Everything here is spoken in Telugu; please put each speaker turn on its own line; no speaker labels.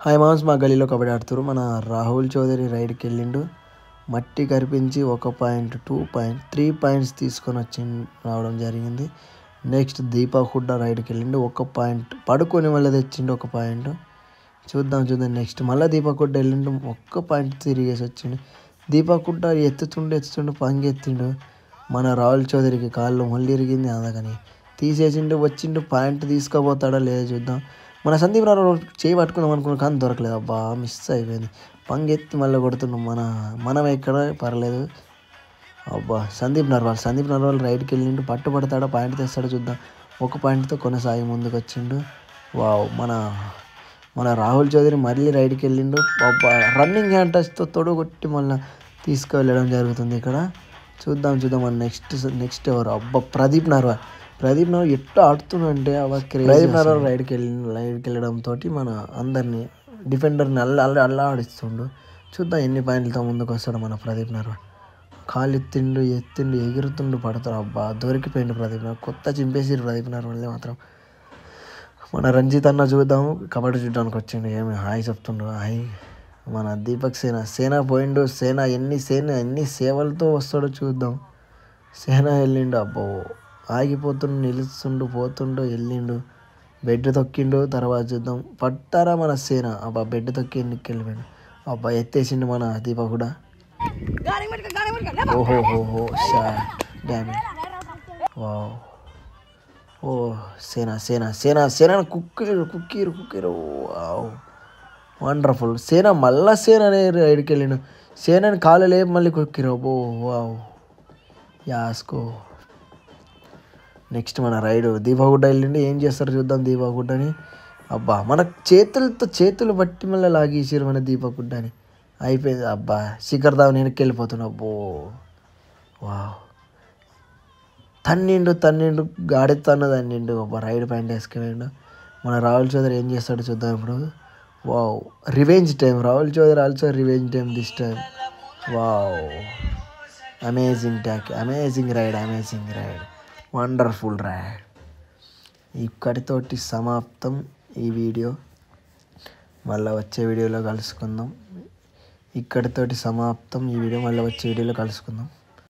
హాయ్ మామ్స్, మా గలీలో కబడ్డీ ఆడుతారు. మన రాహుల్ చౌదరి రైడ్కి వెళ్ళిండు. మట్టి కరిపించి 1 పాయింట్ 2 పాయింట్ 3 పాయింట్స్ తీసుకొని రావడం జరిగింది. నెక్స్ట్ దీపక్ హుడ్డా రైడ్కి వెళ్ళిండు. 1 పాయింట్ పడుకొని మళ్ళీ తెచ్చిండు 1 పాయింట్. చూద్దాం. నెక్స్ట్ మళ్ళీ దీపక్ హుడ్డా వెళ్ళిండు. 1 పాయింట్ తిరిగేసి వచ్చిండు. దీపక్ హుడ్డా ఎత్తుతుండు పంగెత్తిండు. మన రాహుల్ చౌదరికి కాళ్ళు మళ్ళీ ఇరిగింది. అందుకని తీసేసిండు. వచ్చిండు. పాయింట్ తీసుకోపోతాడా లేదా చూద్దాం. మన సందీప్ నర్వాల్ చేయి పట్టుకుందాం అనుకున్నాం కానీ దొరకలేదు. అబ్బా, మిస్ అయిపోయింది. పంగెత్తి మళ్ళీ కొడుతున్నాం. మనం ఎక్కడ పర్లేదు. అబ్బా, సందీప్ నర్వాల్ రైడ్కి వెళ్ళిండు. పట్టుబడతాడా, పాయింట్ తెస్తాడో చూద్దాం. 1 పాయింట్తో కొనసాగి ముందుకు వచ్చిండు. వావ్, మన రాహుల్ చౌదరి మళ్ళీ రైడ్కి వెళ్ళిండు. అబ్బా, రన్నింగ్ హ్యాండ్ టచ్తో తొడగొట్టి మళ్ళీ తీసుకువెళ్ళడం జరుగుతుంది ఇక్కడ. చూద్దాం. మన నెక్స్ట్ ఎవరు? అబ్బా, ప్రదీప్ నర్వాల్ ఎట్లా ఆడుతున్నాడంటే ప్రదీప్ నర్వాల్ రైడ్కి వెళ్ళడంతో మన అందరినీ డిఫెండర్ని అల్లా ఆడిస్తుండు. చూద్దాం ఎన్ని పాయింట్లతో ముందుకు వస్తాడు మన ప్రదీప్ నర్వాల్. కాలు ఎత్తిండు, ఎగురుతుండు, పడతాడు. అబ్బా, దొరికిపోయిండు ప్రదీప్ నర్వాల్. కొత్త చింపేసిరు ప్రదీప్ నర్వాల్ని మాత్రం. మన రంజిత్ అన్న చూద్దాము, కబడ్డీ చూడడానికి వచ్చిండు. ఏమి హాయ్ చెప్తుండు. హాయ్. మన దీపక్ సేన పోయిండు. ఎన్ని సేవలతో వస్తాడో చూద్దాం. సేన వెళ్ళిండు. అబ్బో, ఆగిపోతుండు, నిలుస్తుండు, పోతుండు, వెళ్ళిండు. బెడ్ తొక్కిండు. తర్వాత చూద్దాం పట్టారా మన సేన. అబ్బా, బెడ్ తొక్కి ఎన్నికి వెళ్ళిపోయిండు. అబ్బా, ఎత్తేసిండు మన దీపక్ కూడా. ఓహోహోహో, షాట్, డ్యామేజ్. వావ్. ఓ, సేన కుక్కీరు. Wow, wonderful. మళ్ళా సేన అనే రైడ్కి వెళ్ళిండు. సేనని కాలు లేపు మళ్ళీ కుక్కిరు. అబ్బో, వావ్, యాస్కో. నెక్స్ట్ మన రైడు దీపక్ హుడ్డా వెళ్ళిండి. ఏం చేస్తారు చూద్దాం దీపక్ హుడ్డాని. అబ్బా, మన చేతులు బట్టి మళ్ళీ లాగేసారు మన దీపక్ హుడ్డాని. అయిపోయింది. అబ్బా, శిఖర్ ధావన్ వెనక్కి వెళ్ళిపోతున్నా. అబ్బో, వావ్, తన్నిండు తన్నిండు. అబ్బా, రైడ్ పాయింట్ వేసుకెళ్ళిండు. మన రాహుల్ చౌదరి ఏం చేస్తాడో చూద్దాం ఇప్పుడు. Wow, revenge time. Rahul Chaudhary also revenge time this time. Wow, amazing ride. Wonderful ride. ఇక్కడితోటి సమాప్తం ఈ వీడియో. మళ్ళీ వచ్చే వీడియోలో కలుసుకుందాం.